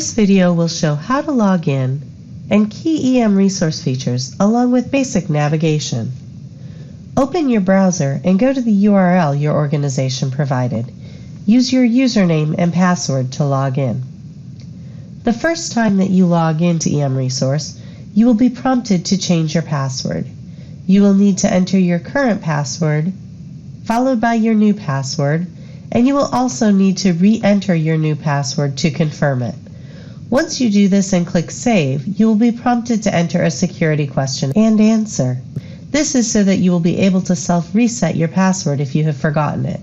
This video will show how to log in and key EMResource features along with basic navigation. Open your browser and go to the URL your organization provided. Use your username and password to log in. The first time that you log into EMResource, you will be prompted to change your password. You will need to enter your current password, followed by your new password, and you will also need to re-enter your new password to confirm it. Once you do this and click Save, you will be prompted to enter a security question and answer. This is so that you will be able to self-reset your password if you have forgotten it.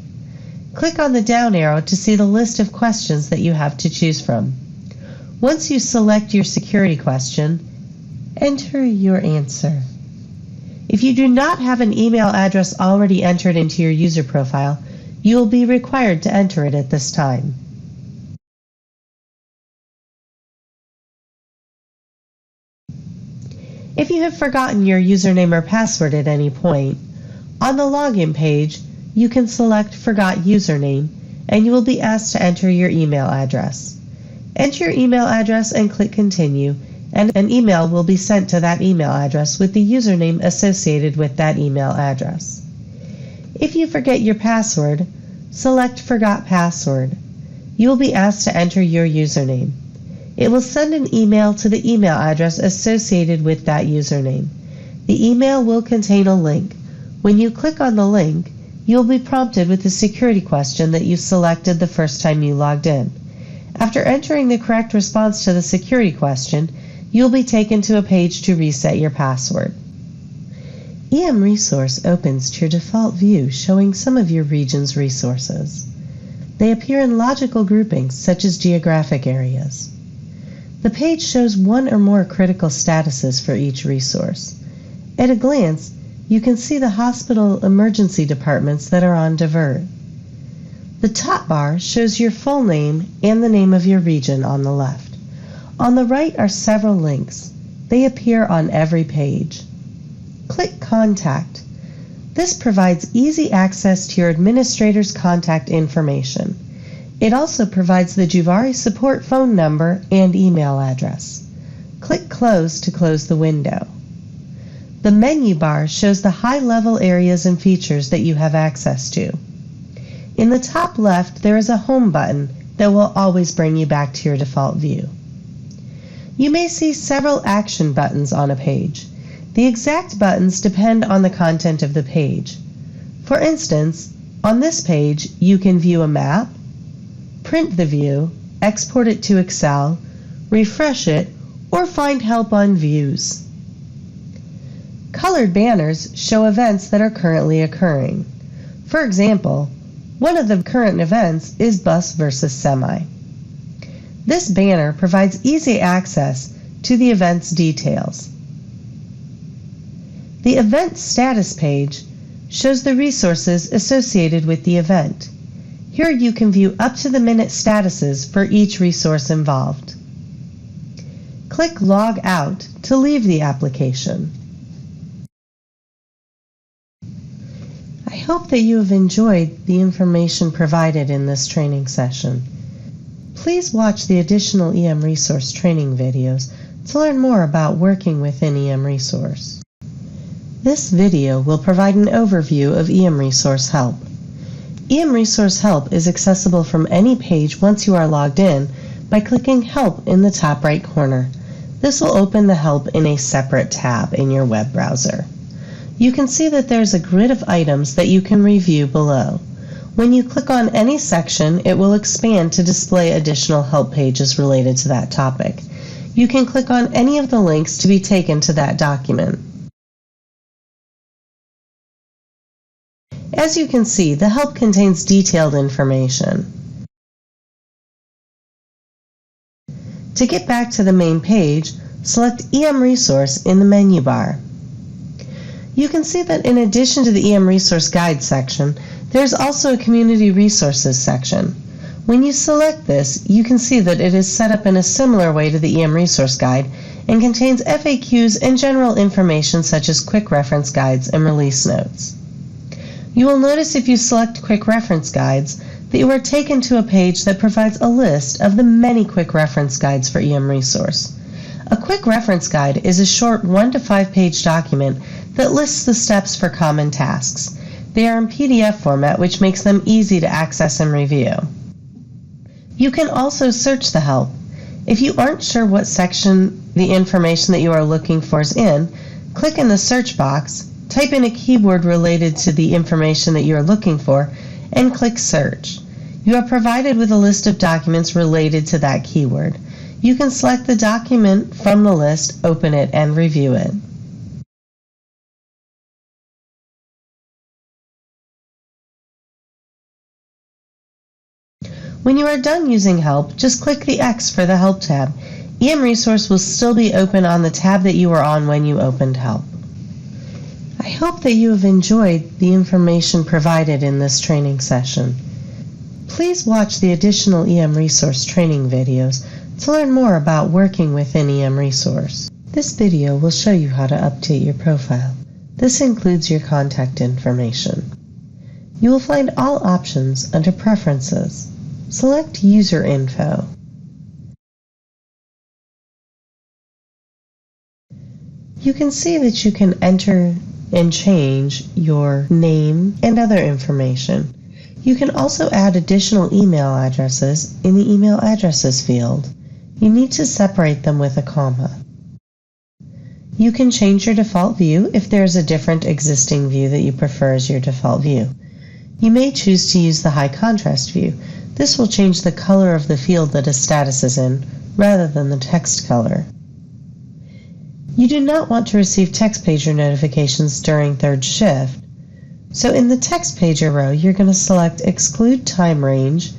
Click on the down arrow to see the list of questions that you have to choose from. Once you select your security question, enter your answer. If you do not have an email address already entered into your user profile, you will be required to enter it at this time. If you have forgotten your username or password at any point, on the login page, you can select Forgot Username, and you will be asked to enter your email address. Enter your email address and click Continue, and an email will be sent to that email address with the username associated with that email address. If you forget your password, select Forgot Password. You will be asked to enter your username. It will send an email to the email address associated with that username. The email will contain a link. When you click on the link, you will be prompted with the security question that you selected the first time you logged in. After entering the correct response to the security question, you will be taken to a page to reset your password. EMResource opens to your default view showing some of your region's resources. They appear in logical groupings such as geographic areas. The page shows one or more critical statuses for each resource. At a glance, you can see the hospital emergency departments that are on Divert. The top bar shows your full name and the name of your region on the left. On the right are several links. They appear on every page. Click Contact. This provides easy access to your administrator's contact information. It also provides the Juvari support phone number and email address. Click Close to close the window. The menu bar shows the high-level areas and features that you have access to. In the top left, there is a Home button that will always bring you back to your default view. You may see several action buttons on a page. The exact buttons depend on the content of the page. For instance, on this page, you can view a map, print the view, export it to Excel, refresh it, or find help on views. Colored banners show events that are currently occurring. For example, one of the current events is bus versus semi. This banner provides easy access to the event's details. The Event Status page shows the resources associated with the event. Here you can view up-to-the-minute statuses for each resource involved. Click Log Out to leave the application. I hope that you have enjoyed the information provided in this training session. Please watch the additional EMResource training videos to learn more about working within EMResource. This video will provide an overview of EMResource Help. EMResource Help is accessible from any page once you are logged in by clicking Help in the top right corner. This will open the Help in a separate tab in your web browser. You can see that there's a grid of items that you can review below. When you click on any section, it will expand to display additional help pages related to that topic. You can click on any of the links to be taken to that document. As you can see, the help contains detailed information. To get back to the main page, select EMResource in the menu bar. You can see that in addition to the EMResource Guide section, there is also a Community Resources section. When you select this, you can see that it is set up in a similar way to the EMResource Guide and contains FAQs and general information such as quick reference guides and release notes. You will notice if you select Quick Reference Guides, that you are taken to a page that provides a list of the many quick reference guides for EMResource. A quick reference guide is a short 1 to 5 page document that lists the steps for common tasks. They are in PDF format, which makes them easy to access and review. You can also search the help. If you aren't sure what section the information that you are looking for is in, click in the search box, type in a keyword related to the information that you are looking for, and click Search. You are provided with a list of documents related to that keyword. You can select the document from the list, open it, and review it. When you are done using Help, just click the X for the Help tab. EMResource will still be open on the tab that you were on when you opened Help. I hope that you have enjoyed the information provided in this training session. Please watch the additional EMResource training videos to learn more about working within EMResource. This video will show you how to update your profile. This includes your contact information. You will find all options under Preferences. Select User Info. You can see that you can enter and change your name and other information. You can also add additional email addresses in the Email Addresses field. You need to separate them with a comma. You can change your default view if there is a different existing view that you prefer as your default view. You may choose to use the high contrast view. This will change the color of the field that a status is in, rather than the text color. You do not want to receive text pager notifications during third shift, so in the text pager row, you're going to select Exclude Time Range,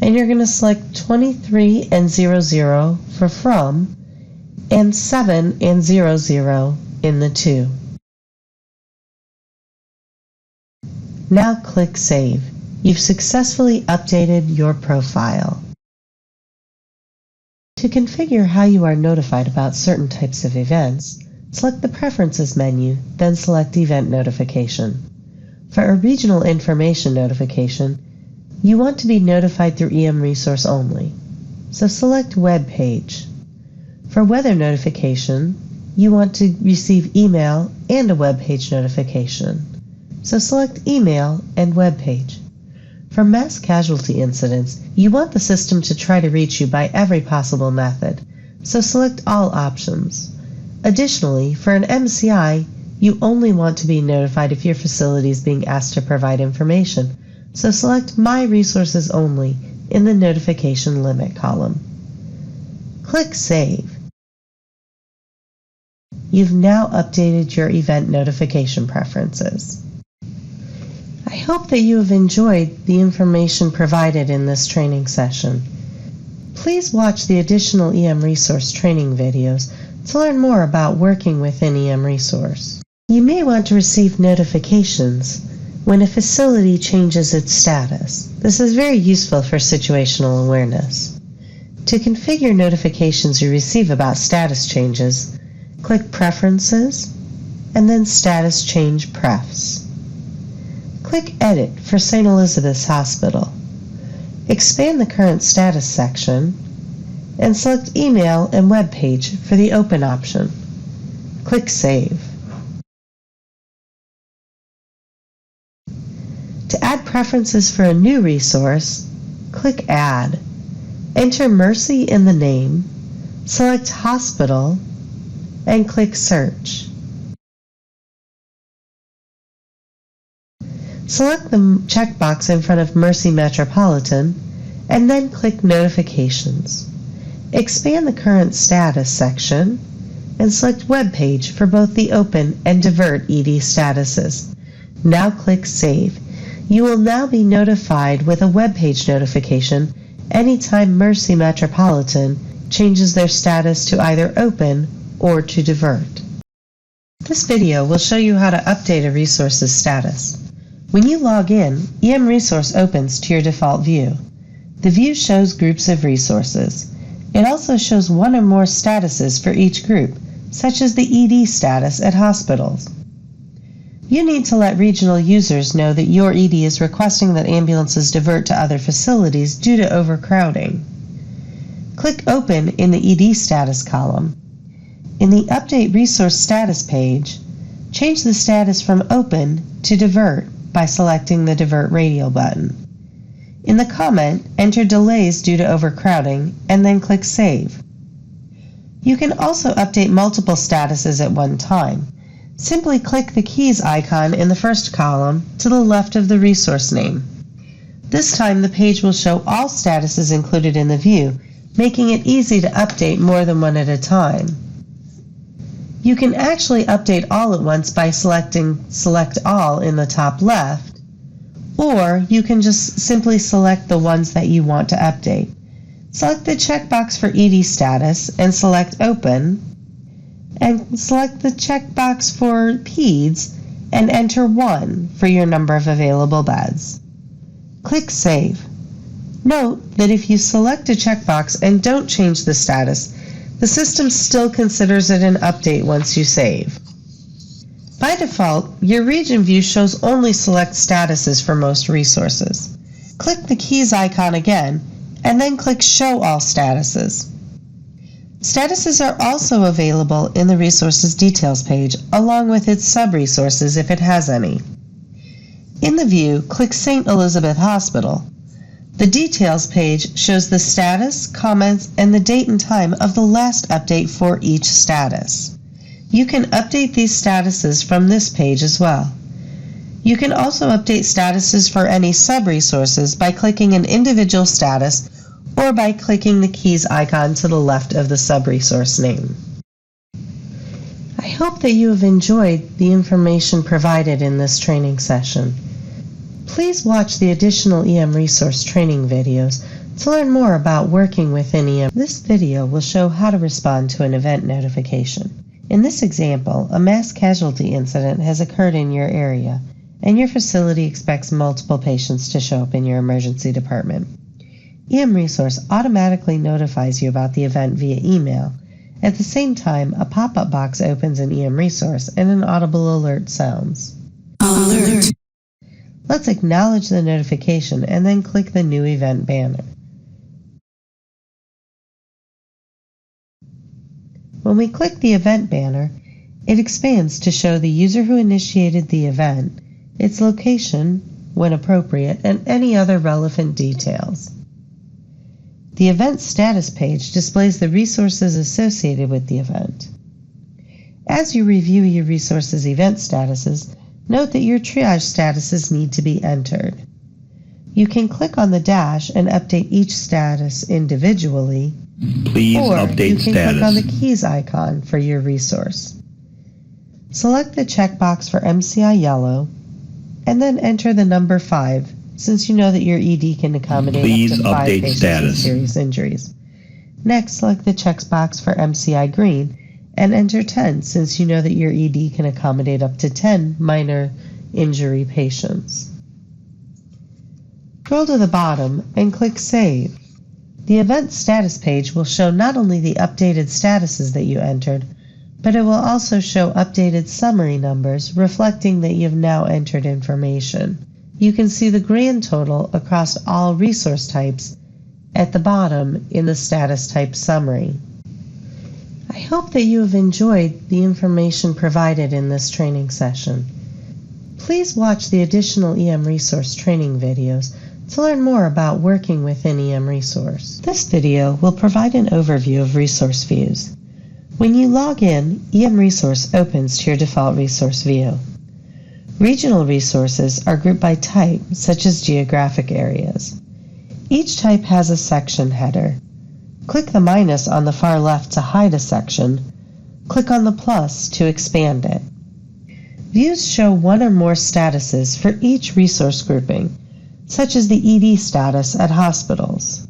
and you're going to select 23 and 00 for from, and 7 and 00 in the to. Now click Save. You've successfully updated your profile. To configure how you are notified about certain types of events, select the Preferences menu, then select Event Notification. For a regional information notification, you want to be notified through EMResource only, so select Web Page. For weather notification, you want to receive email and a web page notification, so select Email and Web Page. For mass casualty incidents, you want the system to try to reach you by every possible method, so select all options. Additionally, for an MCI, you only want to be notified if your facility is being asked to provide information, so select My Resources Only in the Notification Limit column. Click Save. You've now updated your event notification preferences. I hope that you have enjoyed the information provided in this training session. Please watch the additional EMResource training videos to learn more about working within EMResource. You may want to receive notifications when a facility changes its status. This is very useful for situational awareness. To configure notifications you receive about status changes, click Preferences and then Status Change Prefs. Click Edit for St. Elizabeth's Hospital. Expand the Current Status section and select Email and Web Page for the Open option. Click Save. To add preferences for a new resource, click Add. Enter Mercy in the name, select Hospital, and click Search. Select the checkbox in front of Mercy Metropolitan, and then click Notifications. Expand the Current Status section, and select Web Page for both the Open and Divert ED statuses. Now click Save. You will now be notified with a web page notification anytime Mercy Metropolitan changes their status to either Open or to Divert. This video will show you how to update a resource's status. When you log in, EMResource opens to your default view. The view shows groups of resources. It also shows one or more statuses for each group, such as the ED status at hospitals. You need to let regional users know that your ED is requesting that ambulances divert to other facilities due to overcrowding. Click Open in the ED status column. In the Update Resource Status page, change the status from Open to Divert by selecting the Divert Radial button. In the comment, enter delays due to overcrowding and then click Save. You can also update multiple statuses at one time. Simply click the keys icon in the first column to the left of the resource name. This time the page will show all statuses included in the view, making it easy to update more than one at a time. You can actually update all at once by selecting Select All in the top left, or you can just simply select the ones that you want to update. Select the checkbox for ED status and select Open, and select the checkbox for PEDS and enter 1 for your number of available beds. Click Save. Note that if you select a checkbox and don't change the status, the system still considers it an update once you save. By default, your region view shows only select statuses for most resources. Click the keys icon again, and then click Show All Statuses. Statuses are also available in the Resources Details page, along with its sub-resources if it has any. In the view, click St. Elizabeth Hospital. The Details page shows the status, comments, and the date and time of the last update for each status. You can update these statuses from this page as well. You can also update statuses for any sub-resources by clicking an individual status or by clicking the keys icon to the left of the sub-resource name. I hope that you have enjoyed the information provided in this training session. Please watch the additional EMResource training videos to learn more about working within EM. This video will show how to respond to an event notification. In this example, a mass casualty incident has occurred in your area, and your facility expects multiple patients to show up in your emergency department. EMResource automatically notifies you about the event via email. At the same time, a pop-up box opens in EMResource and an audible alert sounds. Alert! Let's acknowledge the notification and then click the New Event banner. When we click the event banner, it expands to show the user who initiated the event, its location, when appropriate, and any other relevant details. The event status page displays the resources associated with the event. As you review your resources event statuses, note that your triage statuses need to be entered. You can click on the dash and update each status individually, Please or update you can status. click on the keys icon for your resource. Select the checkbox for MCI Yellow, and then enter the number 5, since you know that your ED can accommodate Please up to 5 update patients status. with serious injuries. Next, select the checkbox for MCI Green, and enter 10, since you know that your ED can accommodate up to 10 minor injury patients. Scroll to the bottom and click Save. The event status page will show not only the updated statuses that you entered, but it will also show updated summary numbers reflecting that you've now entered information. You can see the grand total across all resource types at the bottom in the status type summary. I hope that you have enjoyed the information provided in this training session. Please watch the additional EMResource training videos to learn more about working within EMResource. This video will provide an overview of resource views. When you log in, EMResource opens to your default resource view. Regional resources are grouped by type, such as geographic areas. Each type has a section header. Click the minus on the far left to hide a section. Click on the plus to expand it. Views show one or more statuses for each resource grouping, such as the ED status at hospitals.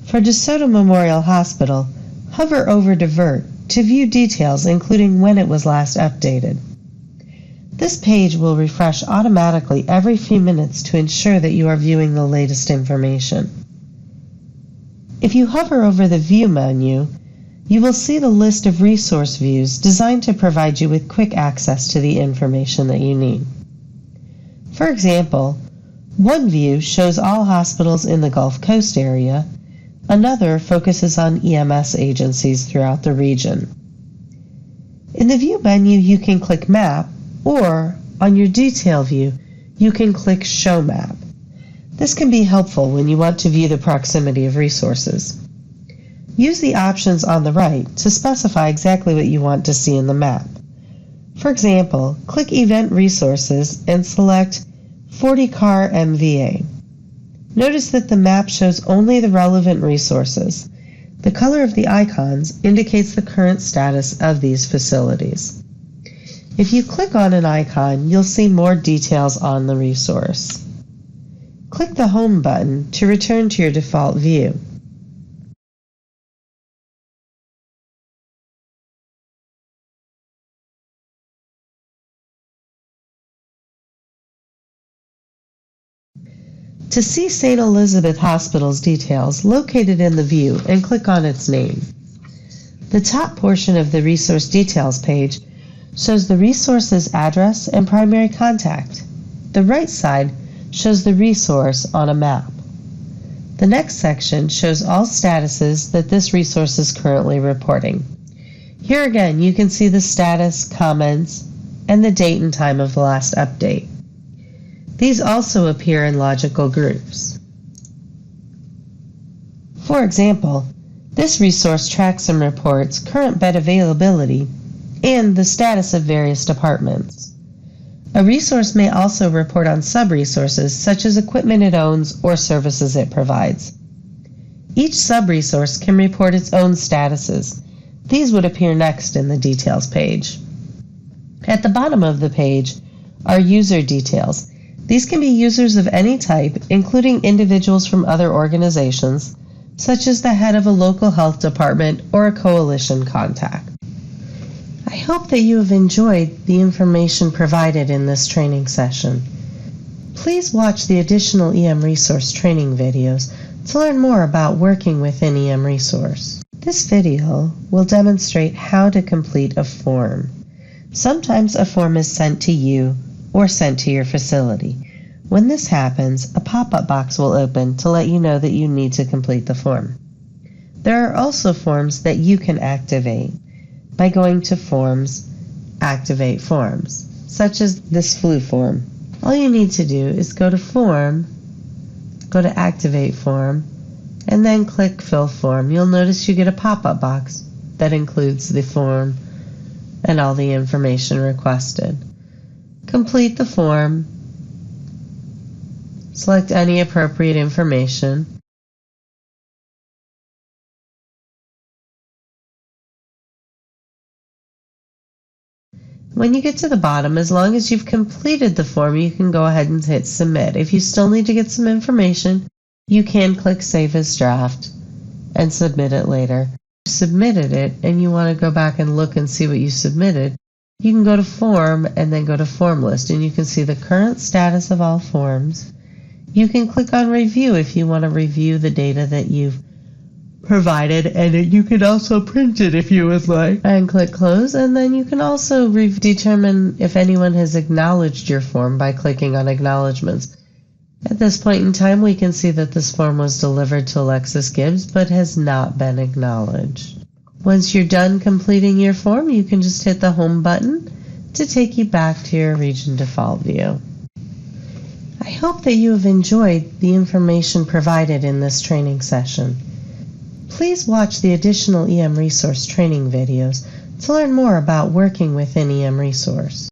For DeSoto Memorial Hospital, hover over Divert to view details including when it was last updated. This page will refresh automatically every few minutes to ensure that you are viewing the latest information. If you hover over the View menu, You will see the list of resource views designed to provide you with quick access to the information that you need. For example, one view shows all hospitals in the Gulf Coast area. Another focuses on EMS agencies throughout the region. In the View menu, you can click Map, or on your Detail view, you can click Show Map. This can be helpful when you want to view the proximity of resources. Use the options on the right to specify exactly what you want to see in the map. For example, click Event Resources and select 40 Car MVA. Notice that the map shows only the relevant resources. The color of the icons indicates the current status of these facilities. If you click on an icon, you'll see more details on the resource. Click the Home button to return to your default view. To see St. Elizabeth Hospital's details, locate it in the view and click on its name. The top portion of the Resource Details page shows the resource's address and primary contact. The right side shows the resource on a map. The next section shows all statuses that this resource is currently reporting. Here again, you can see the status, comments, and the date and time of the last update. These also appear in logical groups. For example, this resource tracks and reports current bed availability and the status of various departments. A resource may also report on sub-resources such as equipment it owns or services it provides. Each sub-resource can report its own statuses. These would appear next in the Details page. At the bottom of the page are user details. These can be users of any type, including individuals from other organizations, such as the head of a local health department or a coalition contact. I hope that you have enjoyed the information provided in this training session. Please watch the additional EMResource training videos to learn more about working within EMResource. This video will demonstrate how to complete a form. Sometimes a form is sent to you or sent to your facility. When this happens, a pop-up box will open to let you know that you need to complete the form. There are also forms that you can activate by going to Forms, Activate Forms, such as this flu form. All you need to do is go to Form, go to Activate Form, and then click Fill Form. You'll notice you get a pop-up box that includes the form and all the information requested. Complete the form, select any appropriate information, when you get to the bottom, as long as you've completed the form, you can go ahead and hit Submit. If you still need to get some information, you can click Save as Draft and submit it later. If you submitted it and you want to go back and look and see what you submitted, you can go to Form and then go to Form List, and you can see the current status of all forms. You can click on Review if you want to review the data that you've provided, and you can also print it if you would like. And click Close, and then you can also determine if anyone has acknowledged your form by clicking on Acknowledgements. At this point in time, we can see that this form was delivered to Alexis Gibbs but has not been acknowledged. Once you're done completing your form, you can just hit the Home button to take you back to your region default view. I hope that you have enjoyed the information provided in this training session. Please watch the additional EMResource training videos to learn more about working within EMResource.